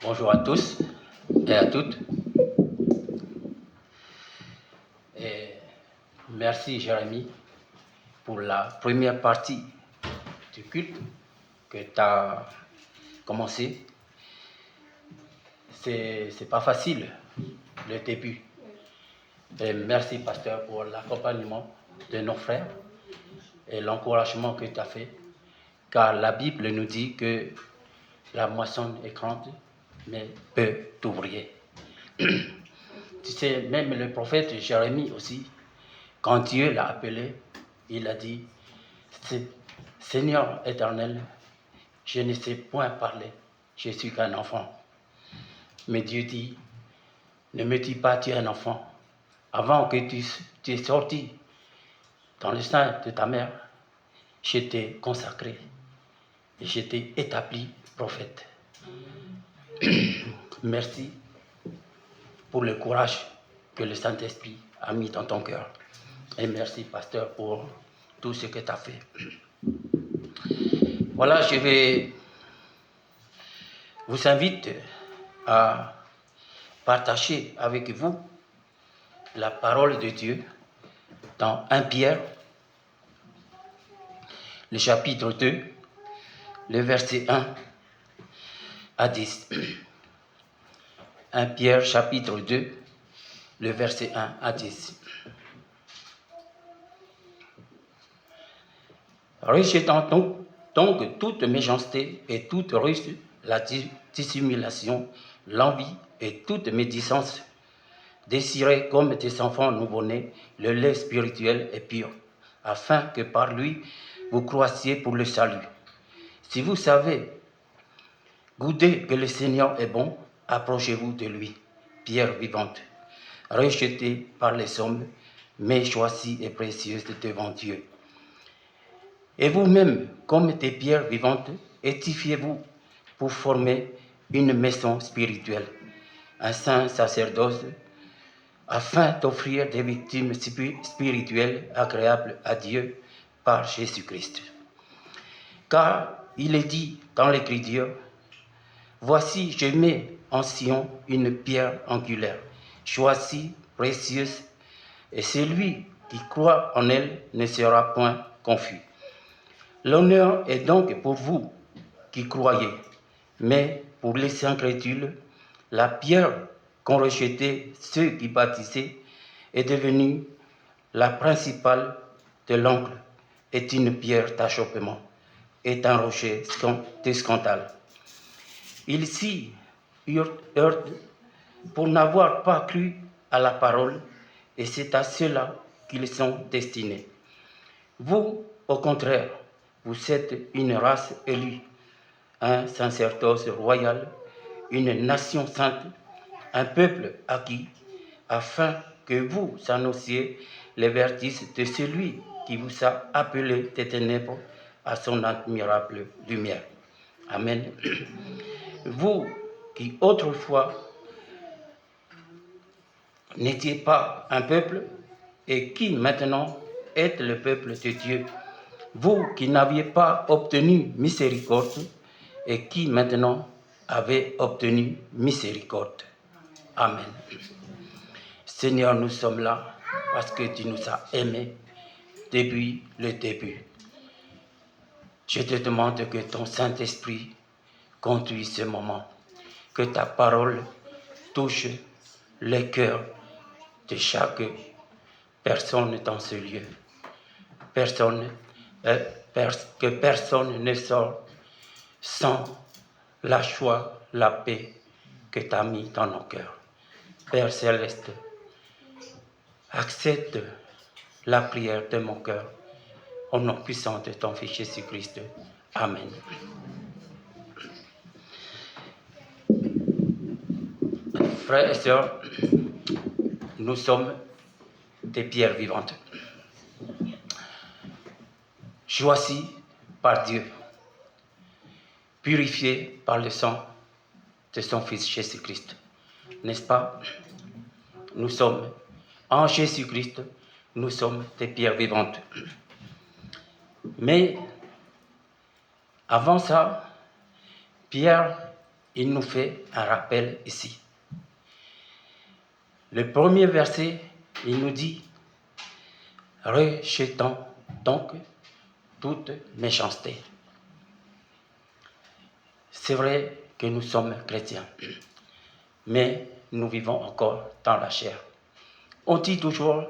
Bonjour à tous et à toutes. Et merci Jérémy pour la première partie du culte que tu as commencé. C'est pas facile le début. Et merci pasteur pour l'accompagnement de nos frères et l'encouragement que tu as fait. Car la Bible nous dit que la moisson est grande, mais peu d'ouvriers. Tu sais, même le prophète Jérémie aussi, quand Dieu l'a appelé, il a dit, Seigneur éternel, je ne sais point parler, je suis qu'un enfant. Mais Dieu dit, ne me dis pas tu es un enfant. Avant que tu es sorti dans le sein de ta mère, je t'ai consacré et je t'ai établi prophète. Merci pour le courage que le Saint-Esprit a mis dans ton cœur. Et merci, pasteur, pour tout ce que tu as fait. Voilà, je vous invite à partager avec vous la parole de Dieu dans 1 Pierre, le chapitre 2, le verset 1 à 10. 1 Pierre, chapitre 2, le verset 1 à 10. Rejetant donc toute méchanceté et toute ruse, la dissimulation, l'envie et toute médisance, désirez comme des enfants nouveau-nés le lait spirituel et pur, afin que par lui vous croissiez pour le salut. Si vous savez goûter que le Seigneur est bon, approchez-vous de lui, pierre vivante, rejetée par les hommes, mais choisie et précieuse devant Dieu. Et vous-même, comme des pierres vivantes, édifiez-vous pour former une maison spirituelle, un saint sacerdoce, afin d'offrir des victimes spirituelles agréables à Dieu par Jésus-Christ. Car il est dit dans l'Écriture, « Voici, je mets en Sion une pierre angulaire, choisie, précieuse, et celui qui croit en elle ne sera point confus. » L'honneur est donc pour vous qui croyez, mais pour les incrédules, la pierre qu'ont rejetée ceux qui baptisaient est devenue la principale de l'angle, est une pierre d'achoppement, est un rocher de scandale. Ils s'y heurtent pour n'avoir pas cru à la parole, et c'est à cela qu'ils sont destinés. Vous, au contraire, vous êtes une race élue, un sacerdoce royal, une nation sainte, un peuple acquis, afin que vous annonciez les vertus de celui qui vous a appelé des ténèbres à son admirable lumière. Amen. Vous qui autrefois n'étiez pas un peuple et qui maintenant êtes le peuple de Dieu, vous qui n'aviez pas obtenu miséricorde et qui maintenant avez obtenu miséricorde. Amen. Seigneur, nous sommes là parce que tu nous as aimés depuis le début. Je te demande que ton Saint-Esprit conduise ce moment, que ta parole touche les cœurs de chaque personne dans ce lieu. Que personne ne sort sans la joie, la paix que tu as mis dans nos cœurs. Père Céleste, accepte la prière de mon cœur au nom puissant de ton Fils Jésus-Christ. Amen. Frères et sœurs, nous sommes des pierres vivantes, choisies par Dieu, purifiées par le sang de son Fils Jésus-Christ. N'est-ce pas? Nous sommes en Jésus-Christ, nous sommes des pierres vivantes. Mais avant ça, Pierre il nous fait un rappel ici. Le premier verset, il nous dit « Rejetons donc toute méchanceté ». C'est vrai que nous sommes chrétiens, mais nous vivons encore dans la chair. On dit toujours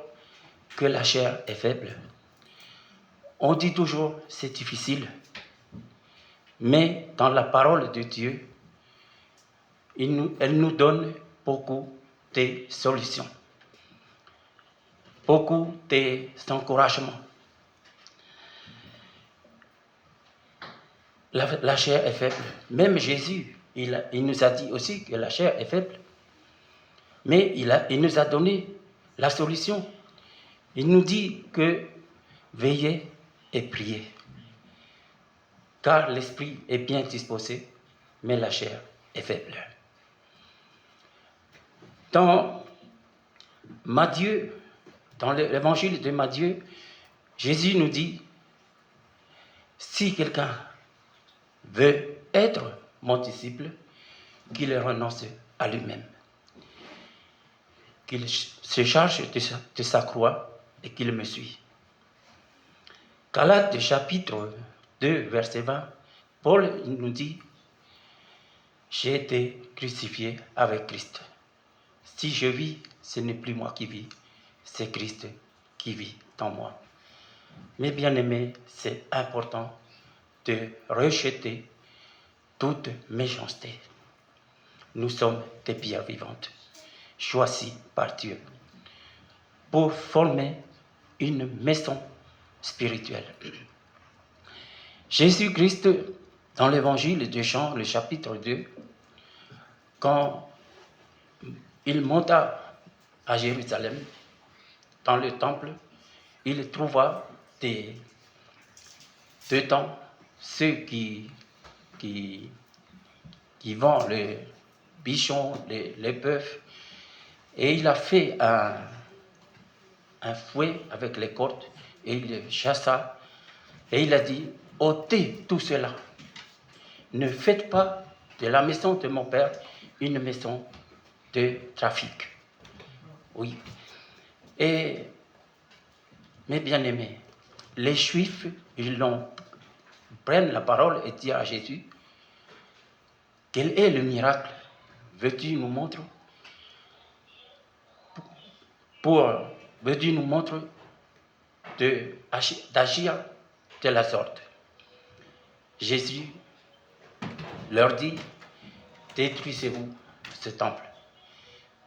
que la chair est faible. On dit toujours que c'est difficile. Mais dans la parole de Dieu, elle nous donne beaucoup de solutions, beaucoup d'encouragements. La chair est faible. Même Jésus, il nous a dit aussi que la chair est faible. Mais il nous a donné la solution. Il nous dit que veillez et priez. Car l'esprit est bien disposé, mais la chair est faible. Dans Matthieu, dans l'évangile de Matthieu, Jésus nous dit, si quelqu'un veut être mon disciple, qu'il renonce à lui-même, qu'il se charge de sa croix et qu'il me suit. Galates chapitre 2, verset 20, Paul nous dit, j'ai été crucifié avec Christ. Si je vis, ce n'est plus moi qui vis, c'est Christ qui vit dans moi. Mes bien-aimés, c'est important de rejeter toute méchanceté. Nous sommes des pierres vivantes, choisies par Dieu, pour former une maison spirituelle. Jésus-Christ, dans l'évangile de Jean, le chapitre 2, quand il monta à Jérusalem, dans le temple, il trouva dedans ceux qui vendent les bichons, les bœufs, et il a fait un fouet avec les cordes, et il les chassa, et il a dit, ôtez tout cela, ne faites pas de la maison de mon père une maison de trafic. Oui. Et, mes bien-aimés, les Juifs, ils prennent la parole et disent à Jésus, quel est le miracle veux-tu nous montrer veux-tu nous montrer d'agir de la sorte? Jésus leur dit, détruisez-vous ce temple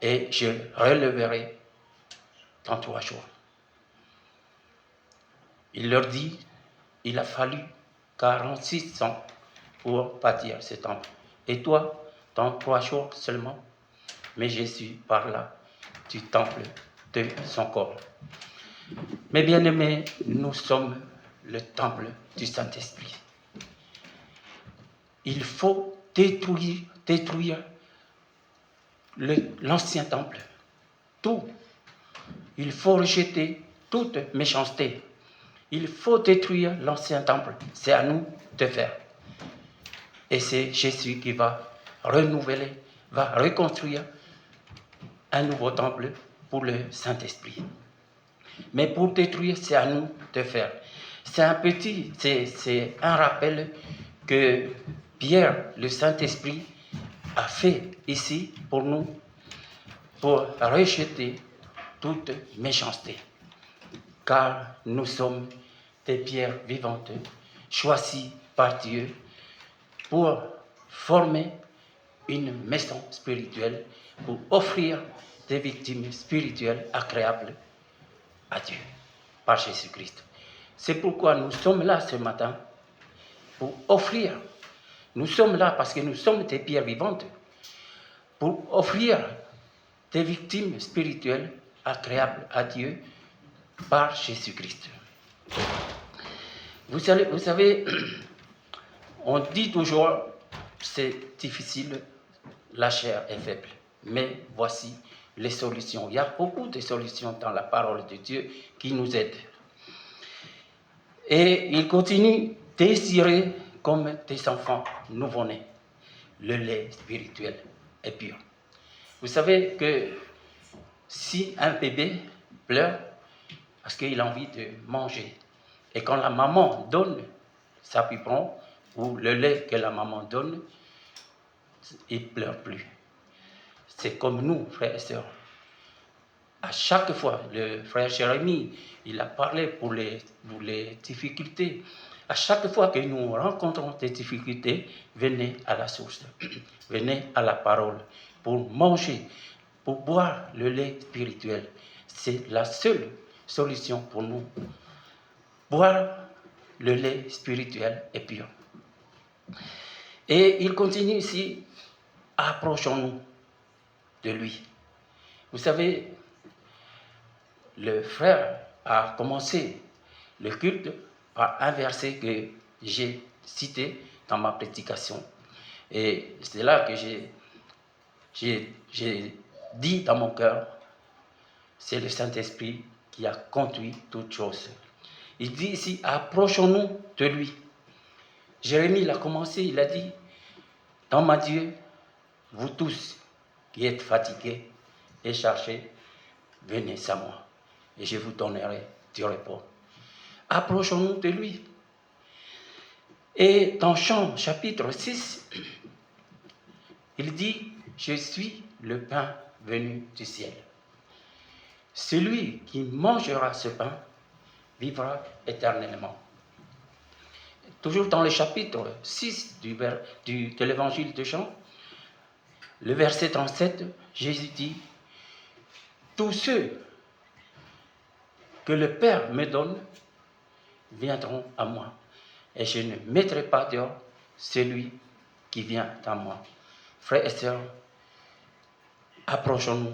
et je releverai dans 3 jours. Il leur dit, il a fallu 46 ans pour bâtir ce temple. Et toi, dans 3 jours seulement. Mais Jésus parla du temple de son corps. Mes bien-aimés, nous sommes le temple du Saint-Esprit. Il faut détruire l'ancien temple. Tout. Il faut rejeter toute méchanceté. Il faut détruire l'ancien temple. C'est à nous de faire. Et c'est Jésus qui va renouveler, va reconstruire un nouveau temple pour le Saint-Esprit. Mais pour détruire, c'est à nous de faire. C'est un rappel que Pierre, le Saint-Esprit, a fait ici pour nous, pour rejeter toute méchanceté. Car nous sommes des pierres vivantes, choisies par Dieu pour former une maison spirituelle, pour offrir des victimes spirituelles agréables à Dieu, par Jésus-Christ. C'est pourquoi nous sommes là ce matin, pour offrir. Nous sommes là parce que nous sommes des pierres vivantes, pour offrir des victimes spirituelles agréables à Dieu, par Jésus-Christ. Vous savez, on dit toujours, c'est difficile, la chair est faible. Mais voici les solutions. Il y a beaucoup de solutions dans la parole de Dieu qui nous aident. Et il continue, désirer comme des enfants nouveau-nés. le lait spirituel est pur. Vous savez que si un bébé pleure parce qu'il a envie de manger, et quand la maman donne sa biberon ou le lait que la maman donne, il ne pleure plus. C'est comme nous, frères et sœurs. À chaque fois, le frère Jérémie, il a parlé pour les difficultés. À chaque fois que nous rencontrons des difficultés, venez à la source, venez à la parole pour manger, pour boire le lait spirituel. C'est la seule solution pour nous. Boire le lait spirituel est pur. Et il continue ici, approchons-nous de lui. Vous savez, le frère a commencé le culte par un verset que j'ai cité dans ma prédication. Et c'est là que j'ai dit dans mon cœur, c'est le Saint-Esprit qui a conduit toutes choses. Il dit ici, approchons-nous de lui. Jérémie l'a commencé, il a dit, dans ma Dieu, vous tous qui êtes fatigués et chargés, venez à moi et je vous donnerai du repos. Approchons-nous de lui. Et dans Jean chapitre 6, il dit, je suis le pain venu du ciel. Celui qui mangera ce pain vivra éternellement. Toujours dans le chapitre 6 de l'évangile de Jean, le verset 37, Jésus dit, tous ceux que le Père me donne viendront à moi, et je ne mettrai pas dehors celui qui vient à moi. Frères et sœurs, approchons-nous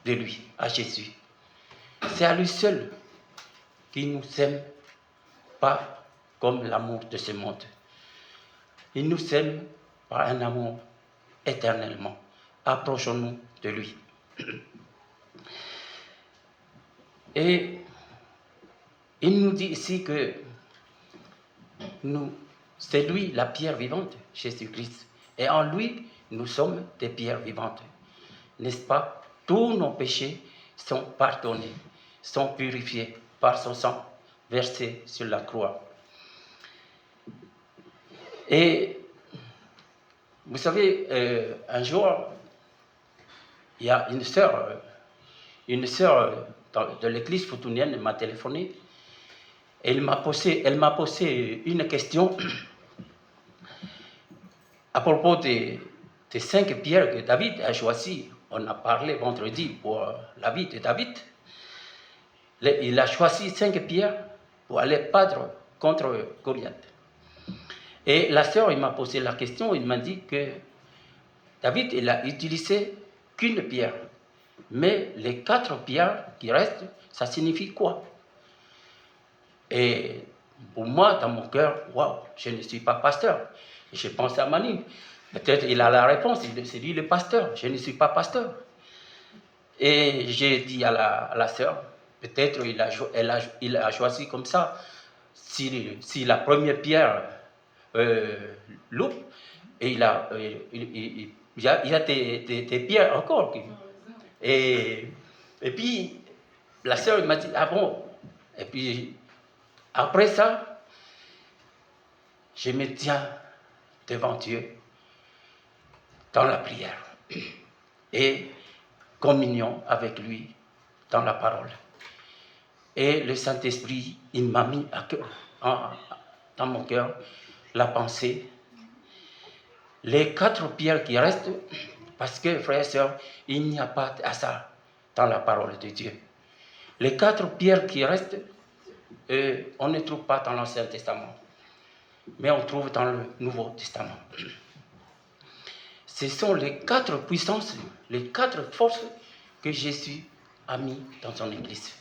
de lui, à Jésus. C'est à lui seul qui nous aime, pas comme l'amour de ce monde. Il nous aime par un amour éternellement. Approchons-nous de lui. Et il nous dit ici que c'est lui la pierre vivante, Jésus-Christ. Et en lui, nous sommes des pierres vivantes. N'est-ce pas? Tous nos péchés sont pardonnés, sont purifiés par son sang versé sur la croix. Et vous savez, un jour, il y a une sœur de l'église futunienne m'a téléphoné et elle m'a posé une question à propos des 5 pierres que David a choisies. On a parlé vendredi pour la vie de David. Il a choisi 5 pierres pour aller battre contre Goliath. Et la sœur, il m'a posé la question, il m'a dit que David, il a utilisé qu'une pierre. Mais les 4 pierres qui restent, ça signifie quoi? Et pour moi, dans mon cœur, waouh, je ne suis pas pasteur. Et je pense à Manu. Peut-être il a la réponse, c'est lui le pasteur. Je ne suis pas pasteur. Et j'ai dit à la sœur, peut-être il a choisi comme ça. Si la première pierre loupe, et il y a des pierres encore. Et puis, la sœur m'a dit, ah bon? Et puis, après ça, je me tiens devant Dieu dans la prière et communion avec lui dans la parole. Et le Saint-Esprit, il m'a mis dans mon cœur la pensée, les 4 pierres qui restent, parce que, frères et sœurs, il n'y a pas de hasard dans la parole de Dieu. Les 4 pierres qui restent, on ne trouve pas dans l'Ancien Testament, mais on trouve dans le Nouveau Testament. Ce sont les 4 puissances, les 4 forces que Jésus a mis dans son Église.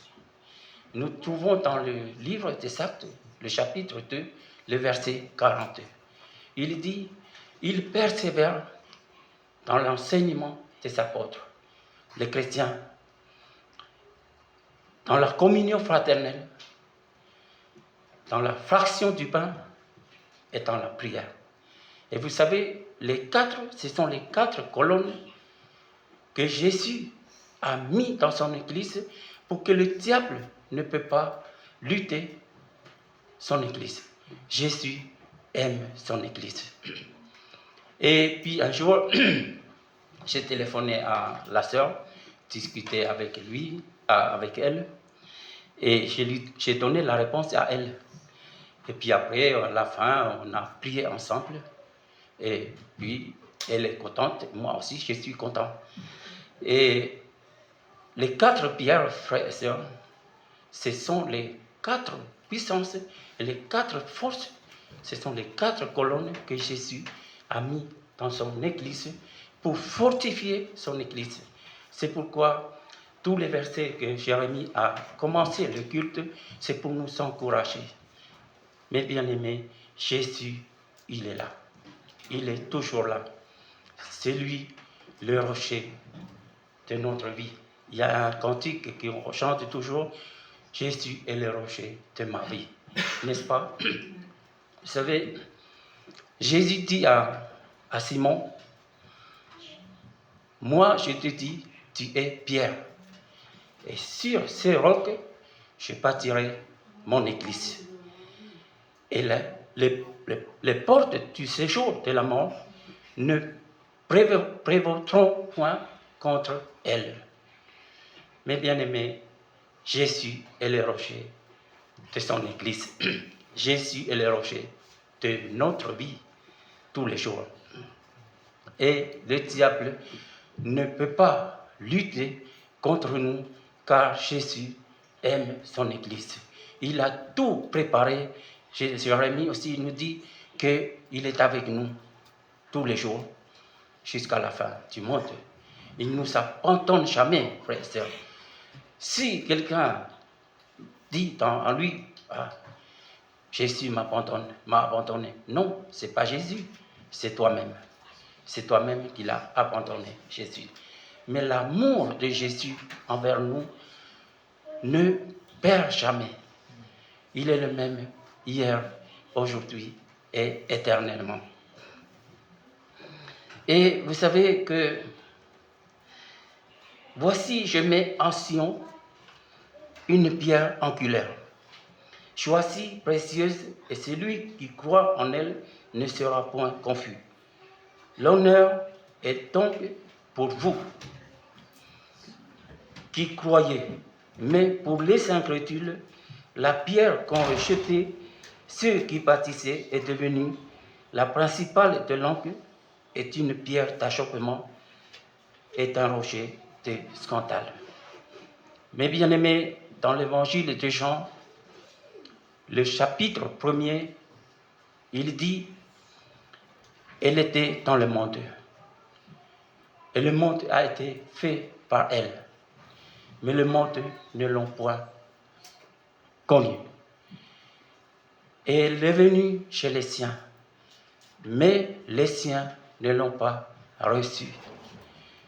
Nous trouvons dans le livre des Actes, le chapitre 2, le verset 42. Il dit, il persévère dans l'enseignement des apôtres, les chrétiens, dans la communion fraternelle, dans la fraction du pain et dans la prière. Et vous savez, ce sont les 4 colonnes que Jésus a mis dans son Église pour que le diable ne peut pas lutter son Église. Jésus aime son Église. Et puis un jour, j'ai téléphoné à la sœur, discuté avec elle, et j'ai donné la réponse à elle. Et puis après, à la fin, on a prié ensemble. Et puis, elle est contente, moi aussi, je suis content. Et les 4 pierres, frères et sœurs, ce sont les 4 puissances et les 4 forces. Ce sont les 4 colonnes que Jésus a mis dans son Église pour fortifier son Église. C'est pourquoi tous les versets que Jérémie a commencé le culte, c'est pour nous encourager. Mes bien-aimés, Jésus, il est là. Il est toujours là. C'est lui le rocher de notre vie. Il y a un cantique qu'on chante toujours, Jésus est le rocher de ma vie. N'est-ce pas? Vous savez, Jésus dit à Simon, moi je te dis, tu es Pierre. Et sur ces rocs, je bâtirai mon église. Et les portes du séjour de la mort ne prévaudront point contre elle. Mes bien-aimés, Jésus est le rocher de son Église. Jésus est le rocher de notre vie tous les jours. Et le diable ne peut pas lutter contre nous car Jésus aime son Église. Il a tout préparé. Jérémie aussi nous dit qu'il est avec nous tous les jours jusqu'à la fin du monde. Il ne nous abandonne jamais, frères et sœurs. Si quelqu'un dit en lui, Jésus m'a abandonné. Non, ce n'est pas Jésus, c'est toi-même. C'est toi-même qui l'as abandonné, Jésus. Mais l'amour de Jésus envers nous ne perd jamais. Il est le même hier, aujourd'hui et éternellement. Et vous savez que voici, je mets en Sion une pierre angulaire, choisie, précieuse, et celui qui croit en elle ne sera point confus. L'honneur est donc pour vous qui croyez, mais pour les incrédules, la pierre qu'ont rejetée ceux qui bâtissaient est devenue la principale de l'angle, est une pierre d'achoppement, est un rocher de scandale. Mes bien-aimés, dans l'évangile de Jean, le chapitre 1er, il dit, elle était dans le monde, et le monde a été fait par elle, mais le monde ne l'a point connue. Et elle est venue chez les siens, mais les siens ne l'ont pas reçue.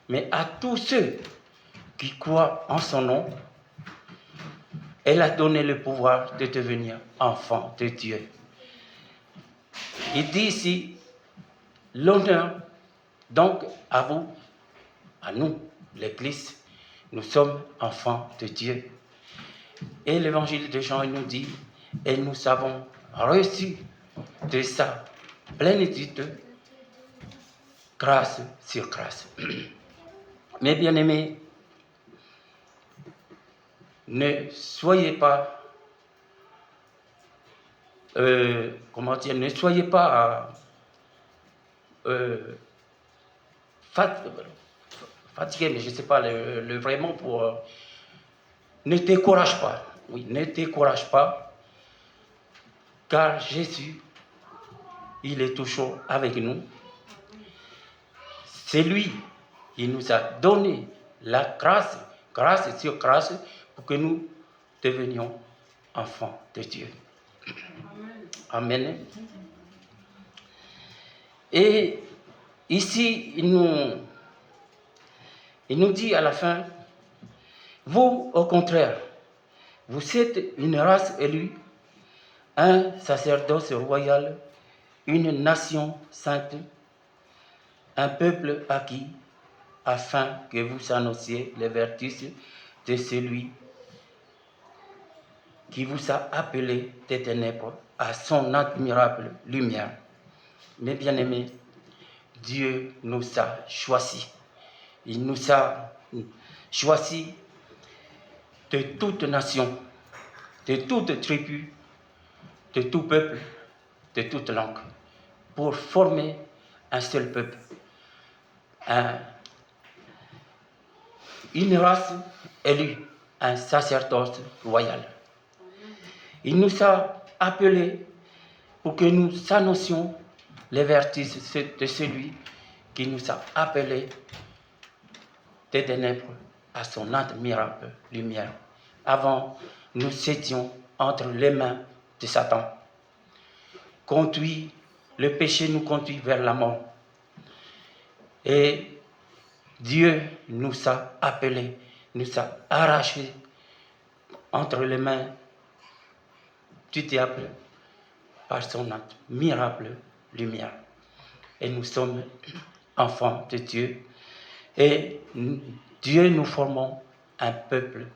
Mais à tous ceux qui croient en son nom, elle a donné le pouvoir de devenir enfants de Dieu. Il dit ici, l'honneur donc à vous, à nous, l'Église, nous sommes enfants de Dieu. Et l'évangile de Jean nous dit, et nous avons reçu de sa plénitude, grâce sur grâce. Mes bien-aimés, ne soyez pas, ne soyez pas fatigué, mais je ne sais pas le vrai mot pour... ne décourage pas, oui, ne décourage pas, car Jésus, il est toujours avec nous. C'est lui qui nous a donné la grâce, grâce sur grâce, pour que nous devenions enfants de Dieu. Amen. Et ici, il nous dit à la fin, vous, au contraire, vous êtes une race élue, un sacerdoce royal, une nation sainte, un peuple acquis, afin que vous annonciez les vertus de celui qui vous a appelé des ténèbres à son admirable lumière. Mes bien-aimés, Dieu nous a choisis. Il nous a choisis de toute nation, de toute tribu, de tout peuple, de toute langue, pour former un seul peuple, une race élue, un sacerdoce royal. Il nous a appelés pour que nous annoncions les vertus de celui qui nous a appelés des ténèbres à son admirable lumière. Avant, nous étions entre les mains de Satan. Le péché nous conduit vers la mort. Et Dieu nous a appelés, nous a arrachés entre les mains du diable par son admirable lumière. Et nous sommes enfants de Dieu. Et Dieu nous formons un peuple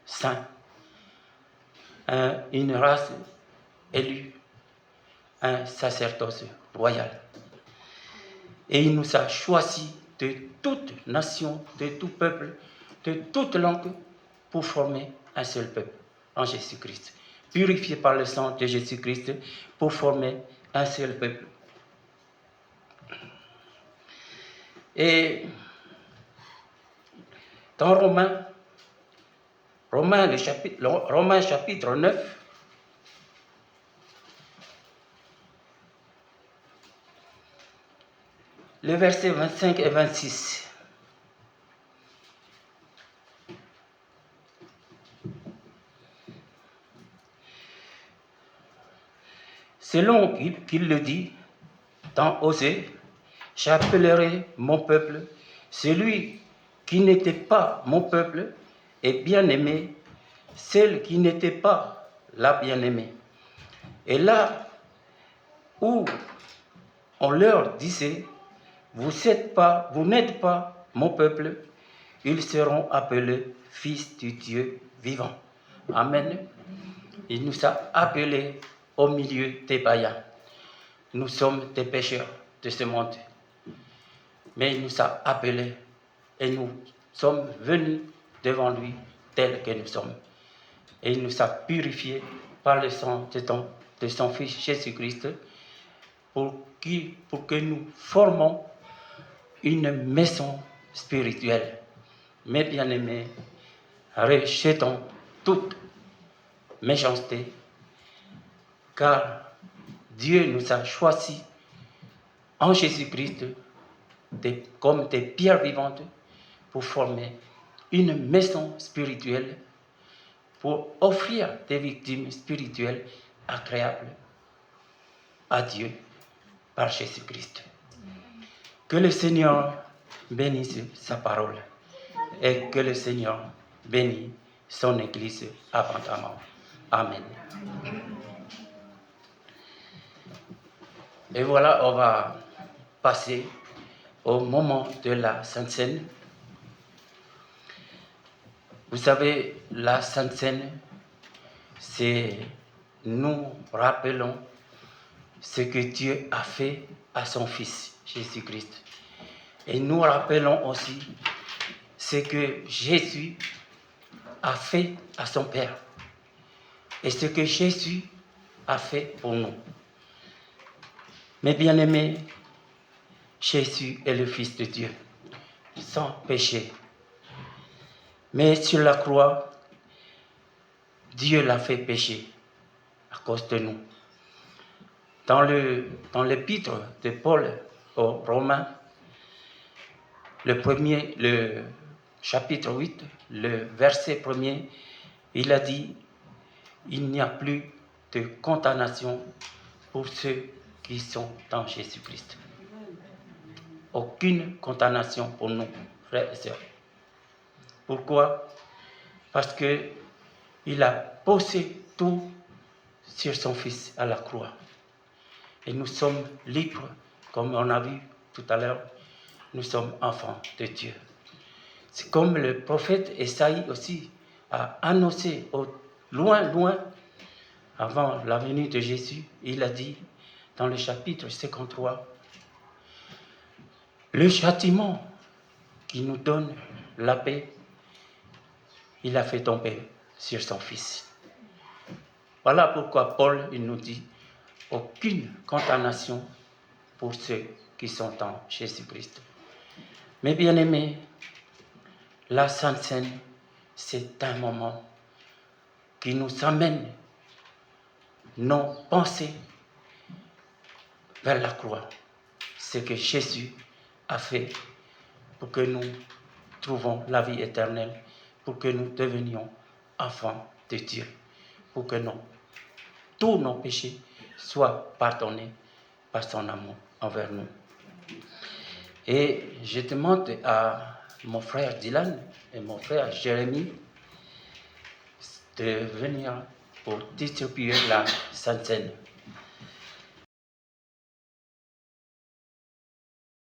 saint, une race élue, un sacerdoce royal. Et il nous a choisis de toute nation, de tout peuple, de toute langue, pour former un seul peuple en Jésus-Christ. Purifié par le sang de Jésus-Christ pour former un seul peuple. Et dans Romains chapitre 9, les versets 25 et 26. Selon qu'il le dit dans Osée, j'appellerai mon peuple, celui qui n'était pas mon peuple est bien-aimé, celle qui n'était pas la bien-aimée. Et là où on leur disait, vous n'êtes pas mon peuple, ils seront appelés fils du Dieu vivant. Amen. Il nous a appelés au milieu des païens. Nous sommes des pécheurs de ce monde. Mais il nous a appelés et nous sommes venus devant lui tels que nous sommes. Et il nous a purifiés par le sang de son Fils Jésus-Christ pour que nous formons une maison spirituelle. Mes bien-aimés, rejetons toute méchanceté, car Dieu nous a choisis en Jésus-Christ comme des pierres vivantes pour former une maison spirituelle, pour offrir des victimes spirituelles agréables à Dieu par Jésus-Christ. Que le Seigneur bénisse sa parole et que le Seigneur bénisse son Église abondamment. Amen. Et voilà, on va passer au moment de la Sainte Seine. Vous savez, la Sainte Seine, c'est nous rappelons ce que Dieu a fait à son Fils, Jésus-Christ. Et nous rappelons aussi ce que Jésus a fait à son Père et ce que Jésus a fait pour nous. Mes bien-aimés, Jésus est le Fils de Dieu, sans péché. Mais sur la croix, Dieu l'a fait pécher à cause de nous. Dans l'épître de Paul aux Romains, le chapitre 8, le verset 1er, il a dit « Il n'y a plus de condamnation pour ceux qui sont dans Jésus-Christ. » Aucune condamnation pour nous, frères et sœurs. Pourquoi? Parce qu'il a posé tout sur son Fils à la croix. Et nous sommes libres, comme on a vu tout à l'heure. nous sommes enfants de Dieu. C'est comme le prophète Esaïe aussi a annoncé au loin, avant la venue de Jésus, il a dit dans le chapitre 53, le châtiment qui nous donne la paix, il a fait tomber sur son Fils. Voilà pourquoi Paul il nous dit, aucune condamnation pour ceux qui sont en Jésus-Christ. Mes bien-aimés, la Sainte Seine, c'est un moment qui nous amène nos pensées vers la croix. Ce que Jésus a fait pour que nous trouvions la vie éternelle, pour que nous devenions enfants de Dieu, pour que tous nos péchés soient pardonnés par son amour envers nous. Et je demande à mon frère Dylan et mon frère Jérémie de venir pour distribuer la Sainte Seine.